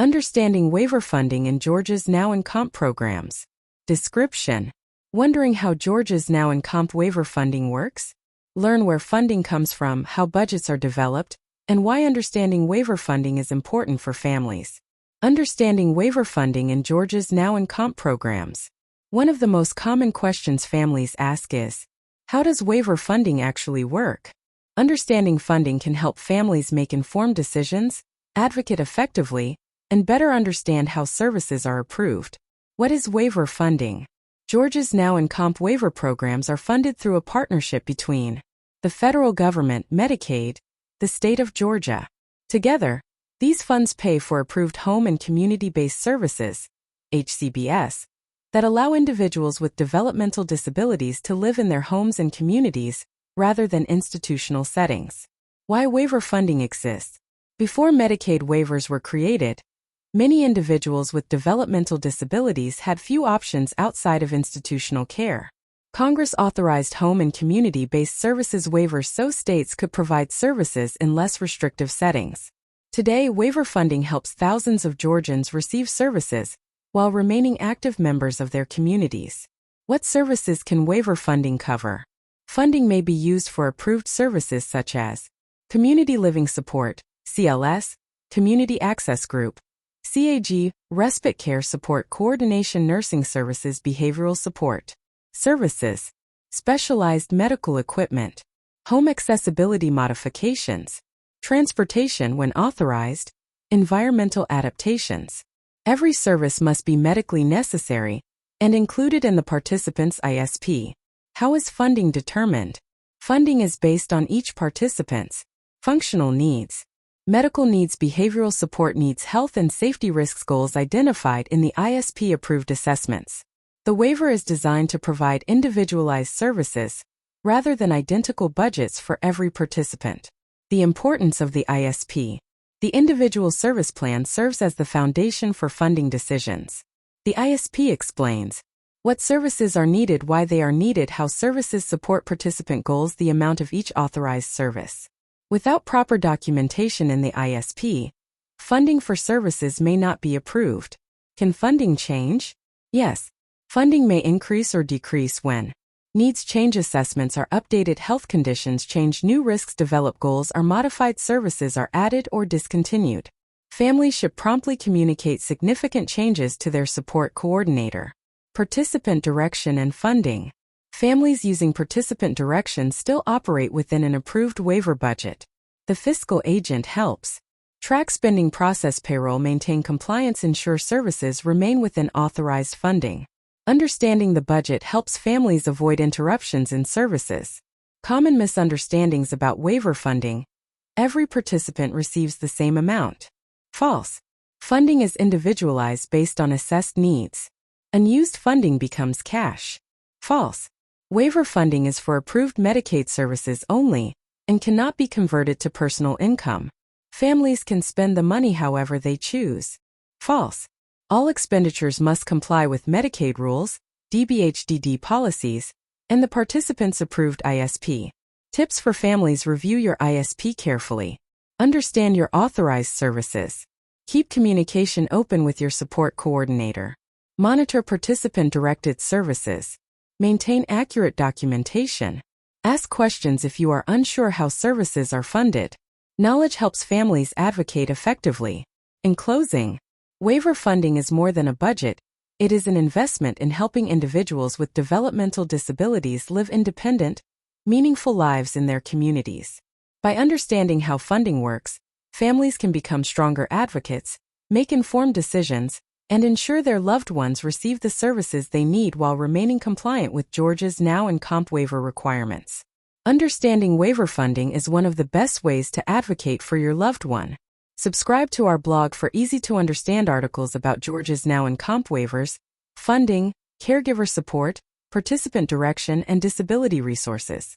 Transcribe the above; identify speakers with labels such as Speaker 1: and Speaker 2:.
Speaker 1: Understanding waiver funding in Georgia's Now and Comp programs. Description: wondering how Georgia's Now and Comp waiver funding works? Learn where funding comes from, how budgets are developed, and why understanding waiver funding is important for families. Understanding waiver funding in Georgia's Now and Comp programs. One of the most common questions families ask is, how does waiver funding actually work? Understanding funding can help families make informed decisions, advocate effectively, and better understand how services are approved. What is waiver funding? Georgia's Now and Comp waiver programs are funded through a partnership between the federal government, Medicaid, the state of Georgia. Together, these funds pay for approved home and community-based services, HCBS, that allow individuals with developmental disabilities to live in their homes and communities rather than institutional settings. Why waiver funding exists? Before Medicaid waivers were created, many individuals with developmental disabilities had few options outside of institutional care. Congress authorized home and community-based services waivers so states could provide services in less restrictive settings. Today, waiver funding helps thousands of Georgians receive services while remaining active members of their communities. What services can waiver funding cover? Funding may be used for approved services such as community living support, CLS, community access group, CAG, respite care support, coordination nursing services, behavioral support services, specialized medical equipment, home accessibility modifications, transportation when authorized, environmental adaptations. Every service must be medically necessary and included in the participant's ISP. How is funding determined? Funding is based on each participant's functional needs, medical needs, behavioral support needs, health and safety risks goals identified in the ISP-approved assessments. The waiver is designed to provide individualized services rather than identical budgets for every participant. The importance of the ISP. The individual service plan serves as the foundation for funding decisions. The ISP explains what services are needed, why they are needed, how services support participant goals, the amount of each authorized service. Without proper documentation in the ISP, funding for services may not be approved. Can funding change? Yes. Funding may increase or decrease when needs change, assessments are updated, health conditions change, new risks develop, goals are modified, services are added or discontinued. Families should promptly communicate significant changes to their support coordinator. Participant direction and funding. Families using participant direction still operate within an approved waiver budget. The fiscal agent helps track spending, process payroll, maintain compliance, ensure services remain within authorized funding. Understanding the budget helps families avoid interruptions in services. Common misunderstandings about waiver funding. Every participant receives the same amount. False. Funding is individualized based on assessed needs. Unused funding becomes cash. False. Waiver funding is for approved Medicaid services only and cannot be converted to personal income. Families can spend the money however they choose. False. All expenditures must comply with Medicaid rules, DBHDD policies, and the participant's approved ISP. Tips for families: review your ISP carefully. Understand your authorized services. Keep communication open with your support coordinator. Monitor participant-directed services. Maintain accurate documentation. Ask questions if you are unsure how services are funded. Knowledge helps families advocate effectively. In closing, waiver funding is more than a budget. It is an investment in helping individuals with developmental disabilities live independent, meaningful lives in their communities. By understanding how funding works, families can become stronger advocates, make informed decisions, and ensure their loved ones receive the services they need while remaining compliant with Georgia's Now and Comp waiver requirements. Understanding waiver funding is one of the best ways to advocate for your loved one. Subscribe to our blog for easy-to-understand articles about Georgia's Now and Comp waivers, funding, caregiver support, participant direction, and disability resources.